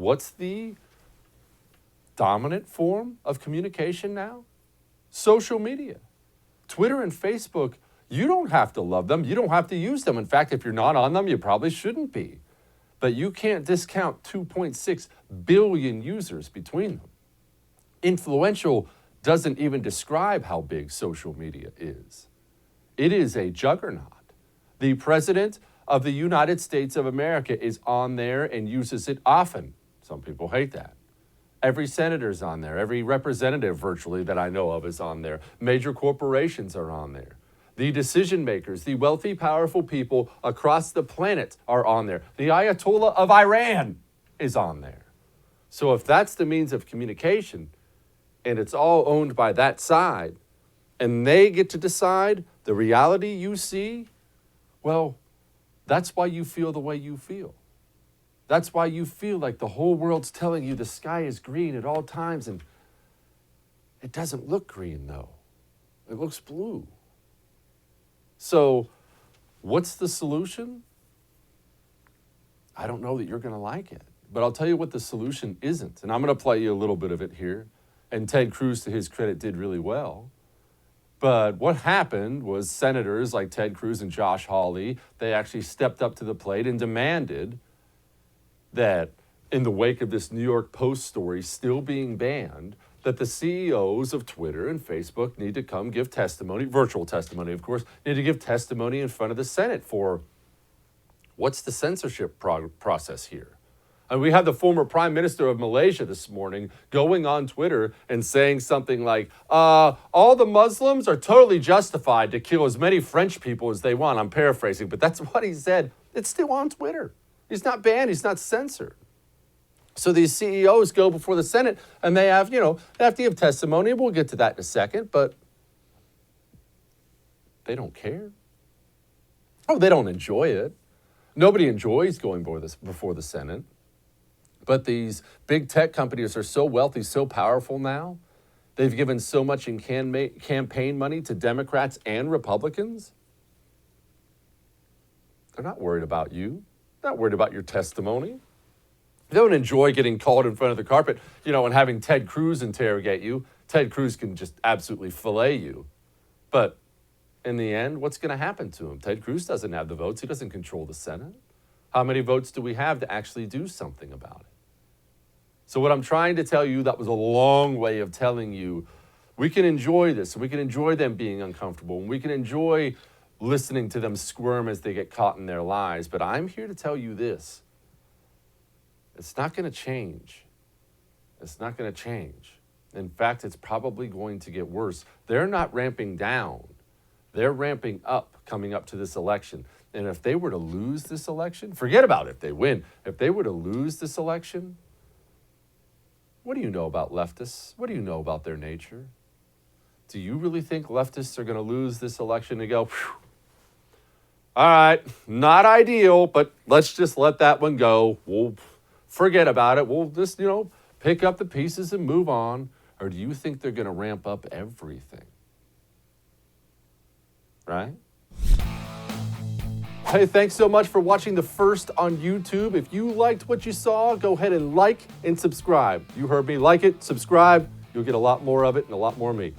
What's the dominant form of communication now? Social media. Twitter and Facebook, you don't have to love them. You don't have to use them. In fact, if you're not on them, you probably shouldn't be. But you can't discount 2.6 billion users between them. Influential doesn't even describe how big social media is. It is a juggernaut. The President of the United States of America is on there and uses it often. Some people hate that. Every senator's on there. Every representative virtually that I know of is on there. Major corporations are on there. The decision makers, the wealthy, powerful people across the planet are on there. The Ayatollah of Iran is on there. So if that's the means of communication, and it's all owned by that side, and they get to decide the reality you see, well, that's why you feel the way you feel. That's why you feel like the whole world's telling you the sky is green at all times, and it doesn't look green, though. It looks blue. So what's the solution? I don't know that you're going to like it, but I'll tell you what the solution isn't, and I'm going to play you a little bit of it here. And Ted Cruz, to his credit, did really well. But what happened was senators like Ted Cruz and Josh Hawley, they actually stepped up to the plate and demanded that in the wake of this New York Post story still being banned, that the CEOs of Twitter and Facebook need to come give testimony, virtual testimony, of course, need to give testimony in front of the Senate for what's the censorship process here. And we had the former Prime Minister of Malaysia this morning going on Twitter and saying something like, all the Muslims are totally justified to kill as many French people as they want. I'm paraphrasing, but that's what he said. It's still on Twitter. He's not banned. He's not censored. So these CEOs go before the Senate and they have, they have to give testimony. We'll get to that in a second, but they don't care. Oh, they don't enjoy it. Nobody enjoys going before the Senate. But these big tech companies are so wealthy, so powerful now. They've given so much in campaign money to Democrats and Republicans. They're not worried about you. They're not worried about your testimony. They don't enjoy getting called in front of the carpet, and having Ted Cruz interrogate you. Ted Cruz can just absolutely fillet you. But in the end, what's going to happen to him? Ted Cruz doesn't have the votes. He doesn't control the Senate. How many votes do we have to actually do something about it? So what I'm trying to tell you, that was a long way of telling you, we can enjoy this, and we can enjoy them being uncomfortable, and we can enjoy listening to them squirm as they get caught in their lies. But I'm here to tell you this. It's not going to change. It's not going to change. In fact, it's probably going to get worse. They're not ramping down. They're ramping up coming up to this election. And if they were to lose this election, forget about it if they win. If they were to lose this election, what do you know about leftists? What do you know about their nature? Do you really think leftists are going to lose this election and go, phew, all right, not ideal, but let's just let that one go. We'll forget about it. We'll just, pick up the pieces and move on. Or do you think they're going to ramp up everything? Right? Hey, thanks so much for watching The First on YouTube. If you liked what you saw, go ahead and like and subscribe. You heard me. Like it, subscribe. You'll get a lot more of it and a lot more of me.